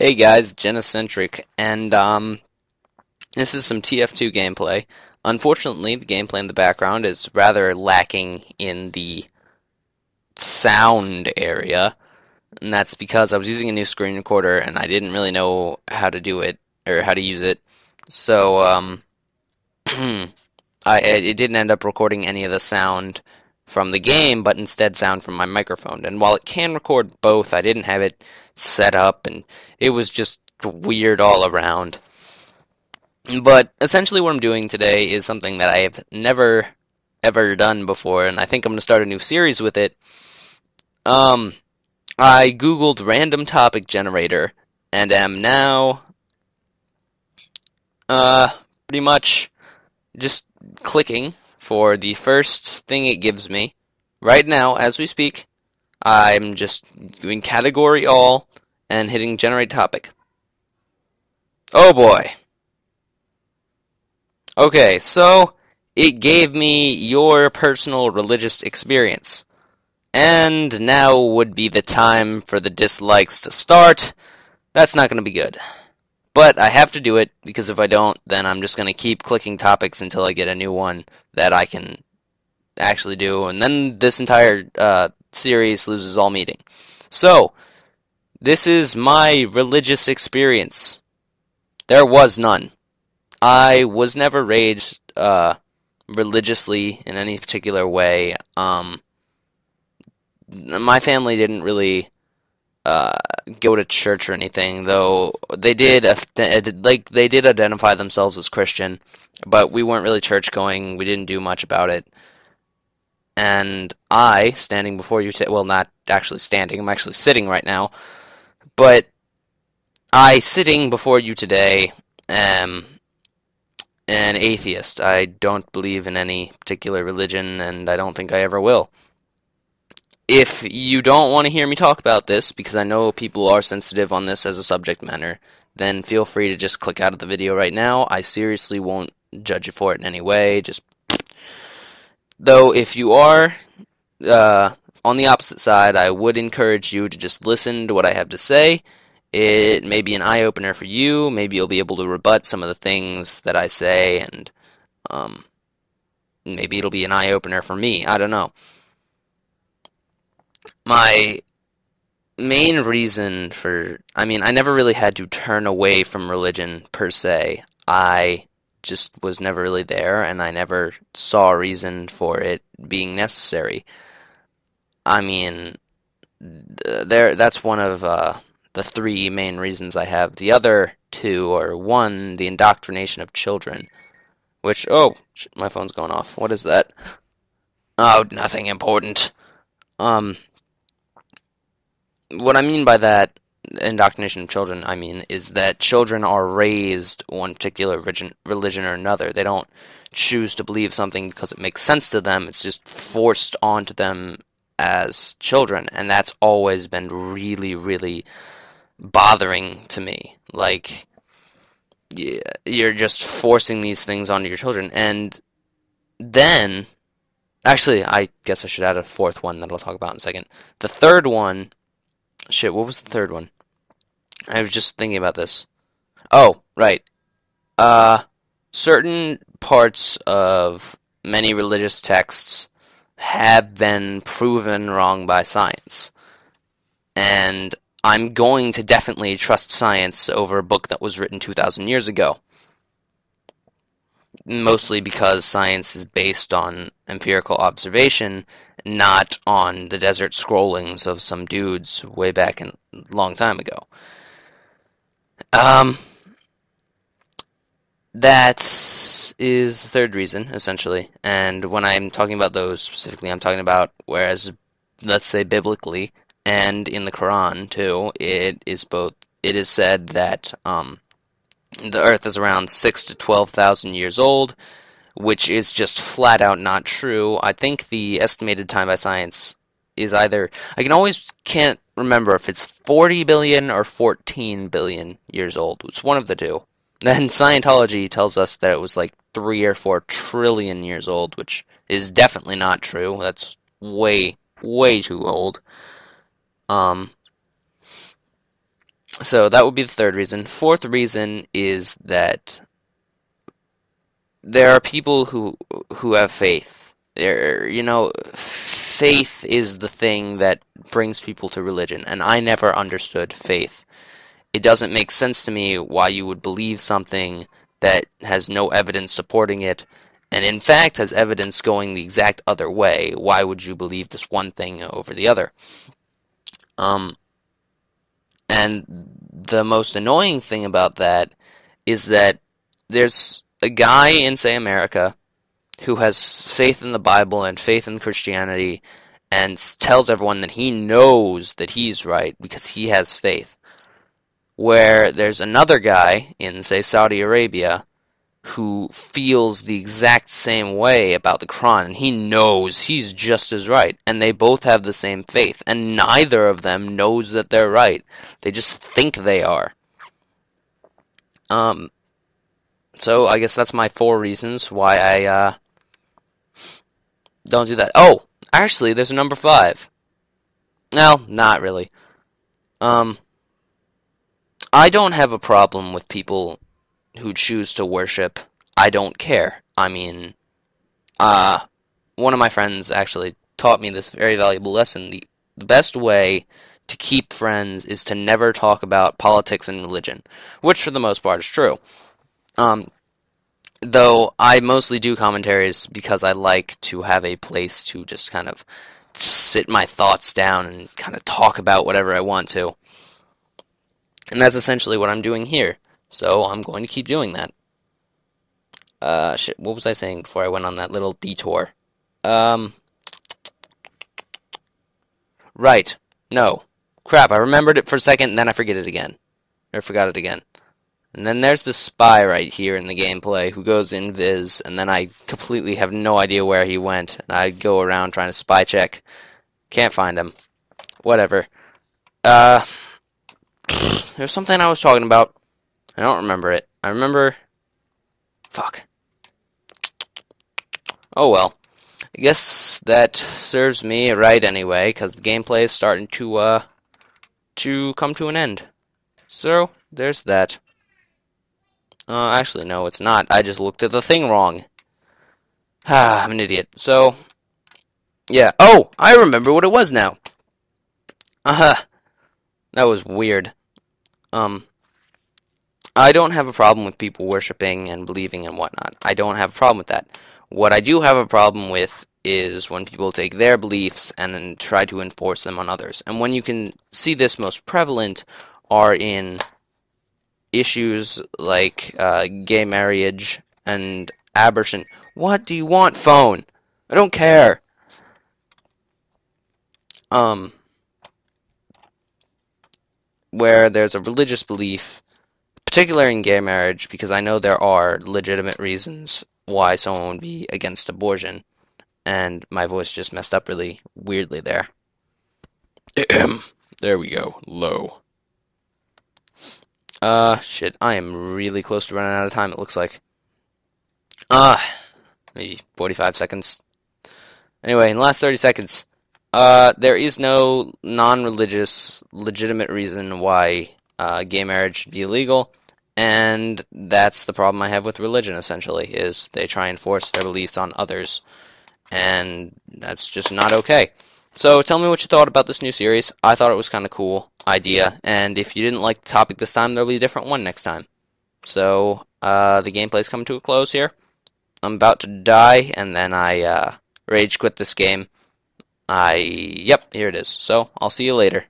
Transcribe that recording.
Hey guys, Genocentric, and this is some TF2 gameplay. Unfortunately, the gameplay in the background is rather lacking in the sound area, and that's because I was using a new screen recorder and I didn't really know how to do it or how to use it. So, it didn't end up recording any of the sound from the game, but instead sound from my microphone. And while it can record both, I didn't have it set up, and it was just weird all around. But essentially, what I'm doing today is something that I have never ever done before, and I think I'm going to start a new series with it. Um, I googled random topic generator and am now uh pretty much just clicking for the first thing it gives me. Right now, as we speak, I'm just doing category all and hitting generate topic. Oh boy. Okay, so it gave me your personal religious experience. And now would be the time for the dislikes to start. That's not going to be good. But I have to do it, because if I don't, then I'm just going to keep clicking topics until I get a new one that I can actually do, and then this entire series loses all meaning. So, this is my religious experience. There was none. I was never raised religiously in any particular way. My family didn't really go to church or anything, though they did they did identify themselves as Christian, but we weren't really church going. We didn't do much about it. And I, standing before you, well, not actually standing, I'm actually sitting right now, but I, sitting before you today, am an atheist. I don't believe in any particular religion, and I don't think I ever will. If you don't want to hear me talk about this, because I know people are sensitive on this as a subject matter, then feel free to just click out of the video right now. I seriously won't judge you for it in any way. Though, if you are on the opposite side, I would encourage you to just listen to what I have to say. It may be an eye-opener for you. Maybe you'll be able to rebut some of the things that I say, and maybe it'll be an eye-opener for me. I don't know. My main reason I never really had to turn away from religion, per se. I just was never really there, and I never saw a reason for it being necessary. I mean, that's one of the three main reasons I have. The other two are, one, the indoctrination of children, which, oh, my phone's going off. What is that? Oh, nothing important. What I mean by that, indoctrination of children, is that children are raised one particular religion or another. They don't choose to believe something because it makes sense to them. It's just forced onto them as children, and that's always been really, really bothering to me. Like, yeah, you're just forcing these things onto your children, and then, actually, I guess I should add a fourth one that I'll talk about in a second. The third one, shit, what was the third one? I was just thinking about this. Oh, right. Certain parts of many religious texts have been proven wrong by science. And I'm going to definitely trust science over a book that was written 2,000 years ago. Mostly because science is based on empirical observation, not on the desert scrollings of some dudes way back a long time ago. That is the third reason, essentially. And when I'm talking about those specifically, I'm talking about, whereas, let's say biblically, and in the Quran too, it is said that the Earth is around 6 to 12,000 years old, which is just flat out not true. I think the estimated time by science is either, can't remember if it's 40 billion or 14 billion years old. It's one of the two. Then Scientology tells us that it was like 3 or 4 trillion years old, which is definitely not true. That's way, way too old. So that would be the third reason. Fourth reason is that there are people who have faith. Faith is the thing that brings people to religion, and I never understood faith. It doesn't make sense to me why you would believe something that has no evidence supporting it, and in fact has evidence going the exact other way. Why would you believe this one thing over the other? And the most annoying thing about that is that there's a guy in, say, America who has faith in the Bible and faith in Christianity and tells everyone that he knows that he's right because he has faith. Where there's another guy in, say, Saudi Arabia who feels the exact same way about the Quran, and he knows he's just as right, and they both have the same faith, and neither of them knows that they're right. They just think they are. So I guess that's my 4 reasons why I don't do that. Oh, actually, there's a number 5. No, not really. I don't have a problem with people who choose to worship. I don't care. I mean, one of my friends actually taught me this very valuable lesson. The best way to keep friends is to never talk about politics and religion, which for the most part is true. Though I mostly do commentaries because I like to have a place to just kind of sit my thoughts down and kind of talk about whatever I want to. And that's essentially what I'm doing here. So I'm going to keep doing that. Shit, what was I saying before I went on that little detour? Right. No. Crap, I remembered it for a second and then I forgot it again. And then there's the spy right here in the gameplay who goes in Viz, and then I completely have no idea where he went. And I go around trying to spy check. Can't find him. Whatever. There's something I was talking about. I don't remember it. I remember... Fuck. Oh well. I guess that serves me right anyway, because the gameplay is starting to come to an end. So, there's that. Actually, no, it's not. I just looked at the thing wrong. I'm an idiot. So, yeah. Oh, I remember what it was now. That was weird. I don't have a problem with people worshiping and believing and whatnot. I don't have a problem with that. What I do have a problem with is when people take their beliefs and then try to enforce them on others. And when you can see this most prevalent are in issues like gay marriage and abortion. What do you want, phone? I don't care. Where there's a religious belief, particularly in gay marriage, because I know there are legitimate reasons why someone would be against abortion, and my voice just messed up really weirdly there. There we go, low. Shit, I am really close to running out of time, it looks like. Maybe 45 seconds. Anyway, in the last 30 seconds, there is no non-religious, legitimate reason why gay marriage should be illegal, and that's the problem I have with religion, essentially, is they try and force their beliefs on others, and that's just not okay. So tell me what you thought about this new series. I thought it was kind of cool idea, and if you didn't like the topic this time, there'll be a different one next time. So, the gameplay's coming to a close here. I'm about to die, and then I rage quit this game. Yep, here it is. So, I'll see you later.